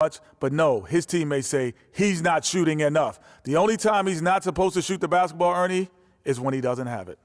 much, but no, his teammates say he's not shooting enough. The only time he's not supposed to shoot the basketball, Ernie, is when he doesn't have it.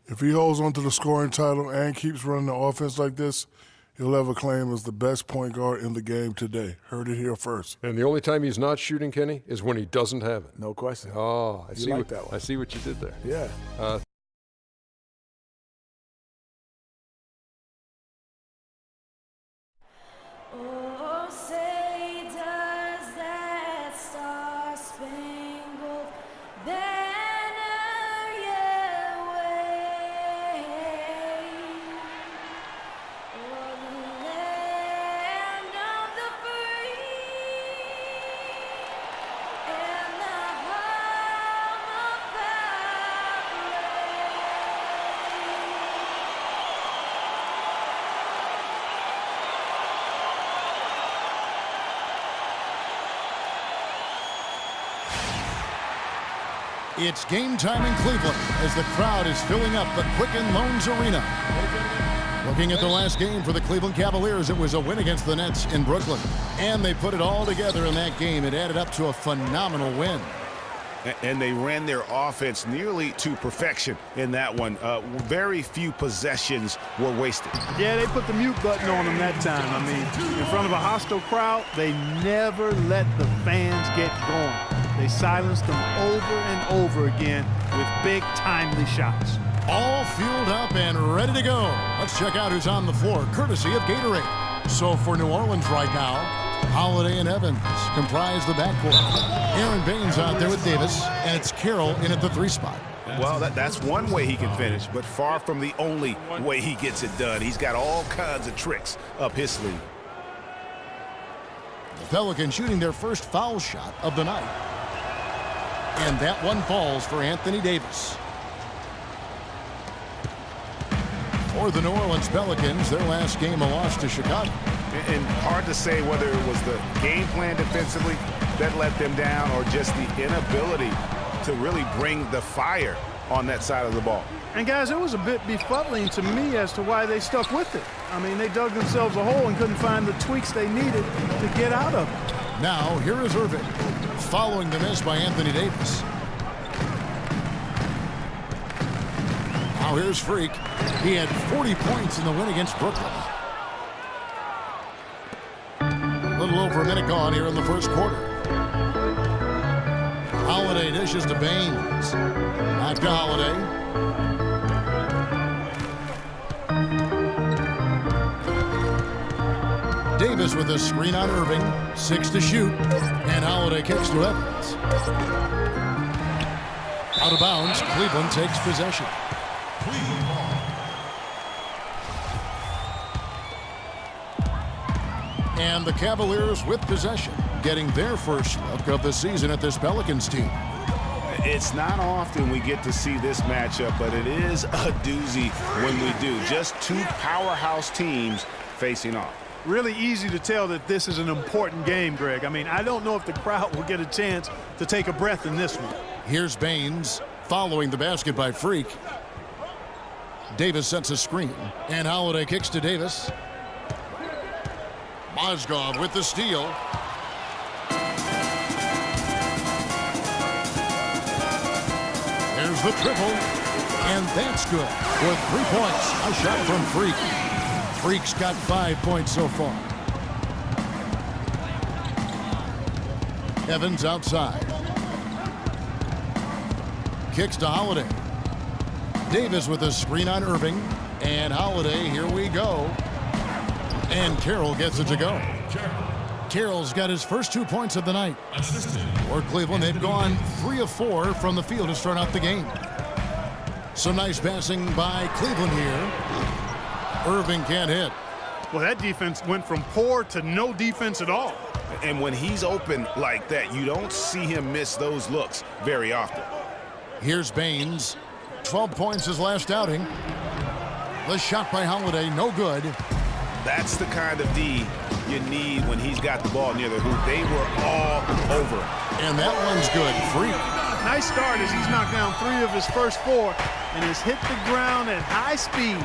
If he holds on to the scoring title and keeps running the offense like this, he'll have a claim as the best point guard in the game today. Heard it here first. And the only time he's not shooting, Kenny, is when he doesn't have it. No question. Oh, I see that one. I see what you did there. Yeah. It's game time in Cleveland as the crowd is filling up the Quicken Loans Arena. Looking at the last game for the Cleveland Cavaliers, it was a win against the Nets in Brooklyn. And they put it all together in that game. It added up to a phenomenal win. And they ran their offense nearly to perfection in that one. Very few possessions were wasted. Yeah, they put the mute button on them that time. I mean, in front of a hostile crowd, they never let the fans get going. They silenced them over and over again with big, timely shots. All fueled up and ready to go. Let's check out who's on the floor, courtesy of Gatorade. So for New Orleans right now, Holiday and Evans comprise the backcourt. Aaron Baines out there with Davis, and it's Carroll in at the 3 spot. Well, that's one way he can finish, but far from the only way he gets it done. He's got all kinds of tricks up his sleeve. The Pelicans shooting their first foul shot of the night. And that one falls for Anthony Davis. For the New Orleans Pelicans, their last game a loss to Chicago. And hard to say whether it was the game plan defensively that let them down or just the inability to really bring the fire on that side of the ball. And guys, it was a bit befuddling to me as to why they stuck with it. I mean, they dug themselves a hole and couldn't find the tweaks they needed to get out of it. Now, here is Irving, following the miss by Anthony Davis. Now here's Freak. He had 40 points in the win against Brooklyn. A little over a minute gone here in the first quarter. Holiday dishes to Baines. Back to Holiday. Davis with a screen on Irving. 6 to shoot. And Holiday kicks to Evans. Out of bounds. Cleveland takes possession. And the Cavaliers with possession, getting their first look of the season at this Pelicans team. It's not often we get to see this matchup, but it is a doozy when we do. Just two powerhouse teams facing off. Really easy to tell that this is an important game, Greg. I mean, I don't know if the crowd will get a chance to take a breath in this one. Here's Baines following the basket by Freak. Davis sets a screen, and Holiday kicks to Davis. Mozgov with the steal. There's the triple, and that's good. With 3 points, a shot from Freak. Freak's got 5 points so far. Evans outside. Kicks to Holiday. Davis with a screen on Irving. And Holiday, here we go. And Carroll gets it to go. Carroll's got his first 2 points of the night. For Cleveland, they've gone 3 of 4 from the field to start out the game. Some nice passing by Cleveland here. Irving can't hit. Well, that defense went from poor to no defense at all. And when he's open like that, you don't see him miss those looks very often. Here's Baines. 12 points his last outing. The shot by Holiday, no good. That's the kind of D you need when he's got the ball near the hoop. They were all over. And that one's good. Freak. Nice start as he's knocked down 3 of his first 4 and has hit the ground at high speed.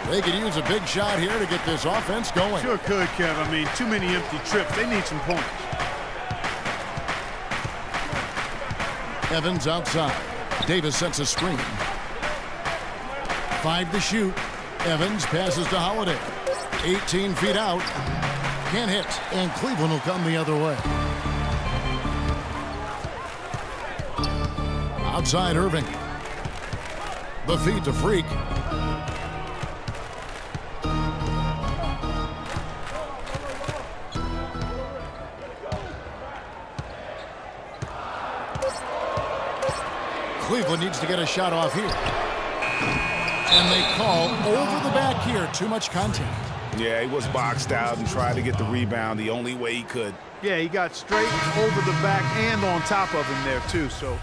They could use a big shot here to get this offense going. Sure could, Kev. I mean, too many empty trips. They need some points. Evans outside. Davis sets a screen. 5 to shoot. Evans passes to Holiday. 18 feet out. Can't hit. And Cleveland will come the other way. Outside Irving. The feed to Freak. Cleveland needs to get a shot off here. And they call over the back here. Too much contact. Yeah, he was boxed out and tried to get the rebound the only way he could. Yeah, he got straight over the back and on top of him there, too. So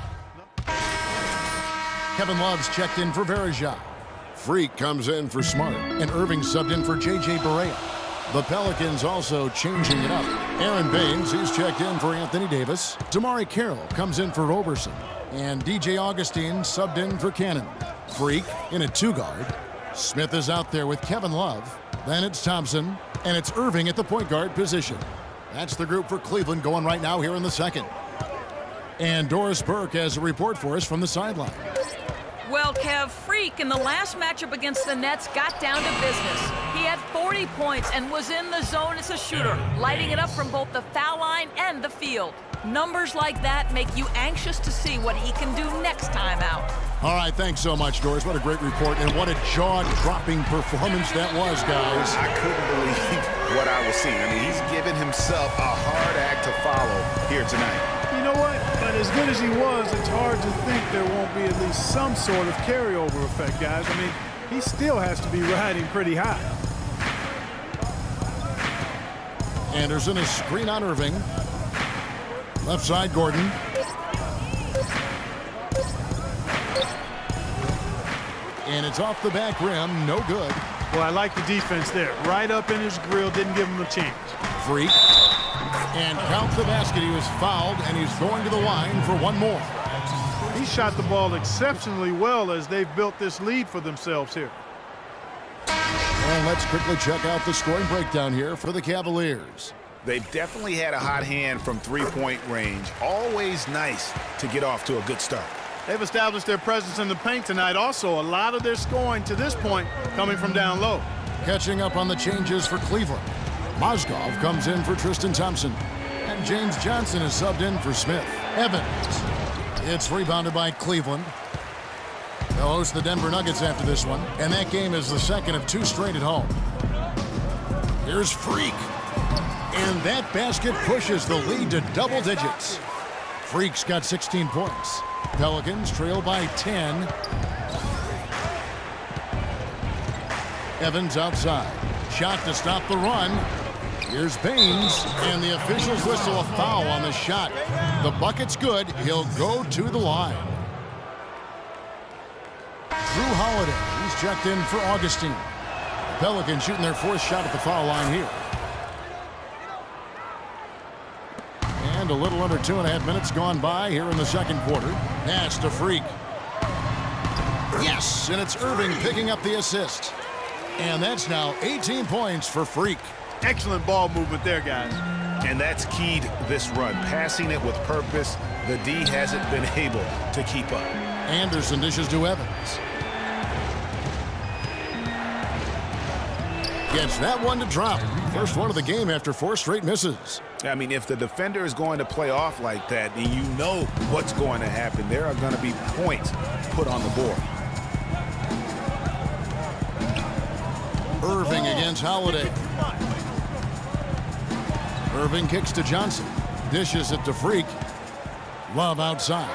Kevin Love's checked in for Verajao. Freak comes in for Smart. And Irving subbed in for J.J. Barea. The Pelicans also changing it up. Aaron Baines, he's checked in for Anthony Davis. Damari Carroll comes in for Roberson. And DJ Augustine subbed in for Cannon. Freak in a 2-guard. Smith is out there with Kevin Love. Then it's Thompson. And it's Irving at the point guard position. That's the group for Cleveland going right now here in the second. And Doris Burke has a report for us from the sideline. Well, Kev, Freak in the last matchup against the Nets got down to business. He had 40 points and was in the zone as a shooter, lighting it up from both the foul line and the field. Numbers like that make you anxious to see what he can do next time out. All right, thanks so much, Doris. What a great report, and what a jaw-dropping performance that was, guys. I couldn't believe what I was seeing. I mean, he's given himself a hard act to follow here tonight. you know what? But as good as he was, it's hard to think there won't be at least some sort of carryover effect, guys. I mean, he still has to be riding pretty high. Anderson, a screen on Irving. Left side, Gordon. And it's off the back rim, no good. Well, I like the defense there. Right up in his grill, didn't give him a chance. Freak. And count the basket. He was fouled, and he's going to the line for one more. He shot the ball exceptionally well as they've built this lead for themselves here. And let's quickly check out the scoring breakdown here for the Cavaliers. They've definitely had a hot hand from three-point range. Always nice to get off to a good start. They've established their presence in the paint tonight. Also, a lot of their scoring to this point coming from down low. Catching up on the changes for Cleveland. Mozgov comes in for Tristan Thompson. And James Johnson is subbed in for Smith. Evans. It's rebounded by Cleveland. They'll host the Denver Nuggets after this one. And that game is the second of two straight at home. Here's Freak. And that basket pushes the lead to double digits. Freak's got 16 points. Pelicans trail by 10. Evans outside. Shot to stop the run. Here's Baines, and the officials whistle a foul on the shot. The bucket's good. He'll go to the line. Drew Holiday, he's checked in for Augustine. Pelicans shooting their fourth shot at the foul line here. And a little under 2.5 minutes gone by here in the second quarter. Pass to Freak. Yes, and it's Irving picking up the assist. And that's now 18 points for Freak. Excellent ball movement there, guys. And that's keyed this run. Passing it with purpose. The D hasn't been able to keep up. Anderson dishes to Evans. Gets that one to drop. First one of the game after 4 straight misses. I mean, if the defender is going to play off like that, then you know what's going to happen. There are going to be points put on the board. Irving against Holiday. Irving kicks to Johnson. Dishes it to Freak. Love outside.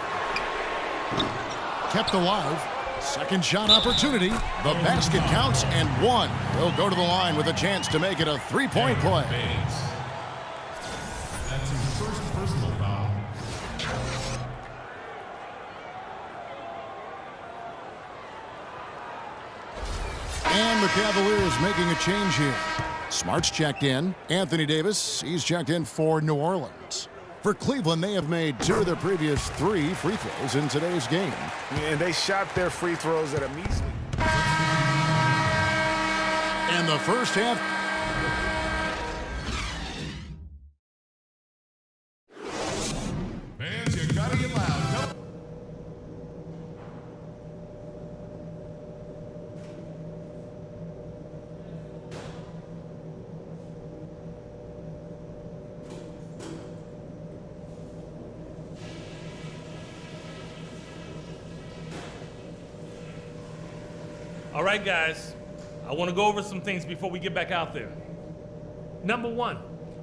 Kept alive. Second shot opportunity. The basket counts and one. He'll go to the line with a chance to make it a 3-point play. That's his first personal foul. And the Cavaliers making a change here. Smart's checked in. Anthony Davis, he's checked in for New Orleans. For Cleveland, they have made 2 of their previous 3 free throws in today's game. And they shot their free throws at a measly. And the first half. Fans, you gotta get loud. Go. All right, guys, I want to go over some things before we get back out there. Number one,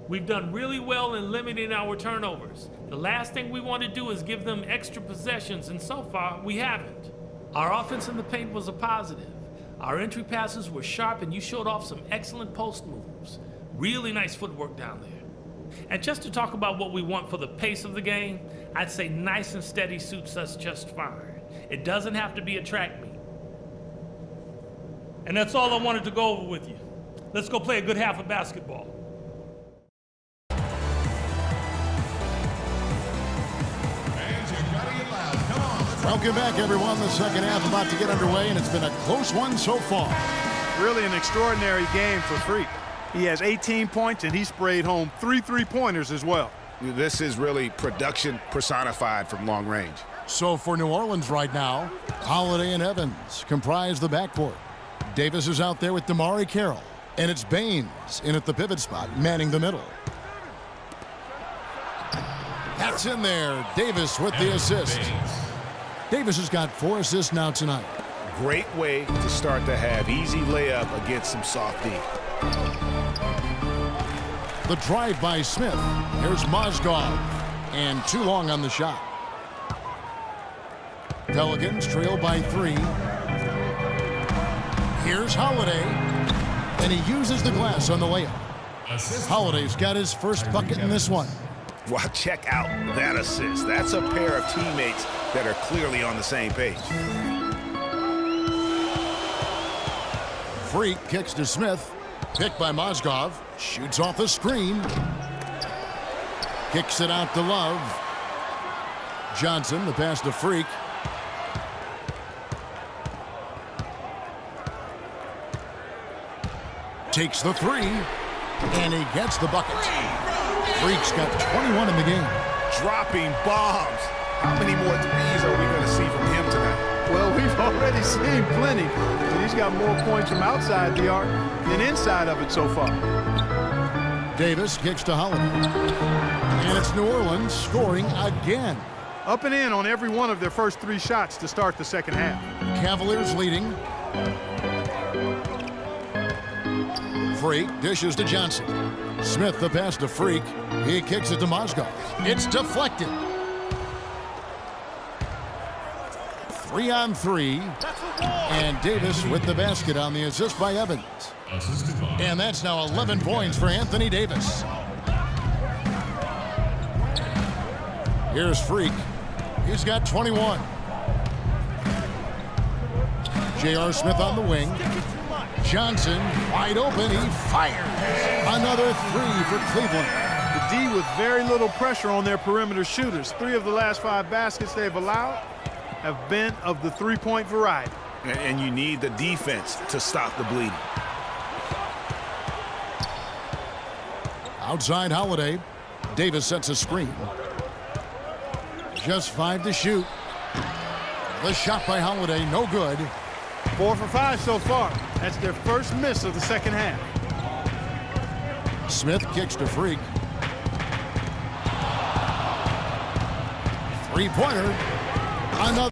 we've done really well in limiting our turnovers. The last thing we want to do is give them extra possessions, and so far, we haven't. Our offense in the paint was a positive. Our entry passes were sharp, and you showed off some excellent post moves. Really nice footwork down there. And just to talk about what we want for the pace of the game, I'd say nice and steady suits us just fine. It doesn't have to be a track meet. And that's all I wanted to go over with you. Let's go play a good half of basketball. Fans, you gotta get loud. Come on. Let's Welcome back, everyone. The second half about to get underway, and it's been a close one so far. Really an extraordinary game for Freak. He has 18 points, and he sprayed home 3 3-pointers as well. This is really production personified from long range. So for New Orleans right now, Holiday and Evans comprise the backcourt. Davis is out there with DeMarre Carroll, and it's Baines in at the pivot spot, manning the middle. That's in there. Davis with the assist. Davis has got 4 assists now tonight. Great way to start the half. Easy layup against some soft D. The drive by Smith. Here's Mozgov, and too long on the shot. Pelicans trail by 3. Here's Holiday, and he uses the glass on the layup. Holiday's got his first bucket in this one. Wow, check out that assist. That's a pair of teammates that are clearly on the same page. Freak kicks to Smith. Picked by Mozgov. Shoots off the screen. Kicks it out to Love. Johnson, the pass to Freak. Takes the 3, and he gets the bucket. Freak's got 21 in the game. Dropping bombs. How many more threes are we going to see from him tonight? Well, we've already seen plenty. And he's got more points from outside the arc than inside of it so far. Davis kicks to Holiday. And it's New Orleans scoring again. Up and in on every one of their first 3 shots to start the second half. Cavaliers leading. Freak dishes to Johnson. Smith the pass to Freak. He kicks it to Mozgov. It's deflected. 3 on 3. And Davis with the basket on the assist by Evans. And that's now 11 points for Anthony Davis. Here's Freak. He's got 21. J.R. Smith on the wing. Johnson wide open. He fires. Another 3 for Cleveland. The D with very little pressure on their perimeter shooters. 3 of the last 5 baskets they've allowed have been of the 3-point variety. And you need the defense to stop the bleeding. Outside Holiday. Davis sets a screen. Just 5 to shoot. The shot by Holiday, no good. 4 for 5 so far. That's their first miss of the second half. Smith kicks to Freak. 3-pointer. Another.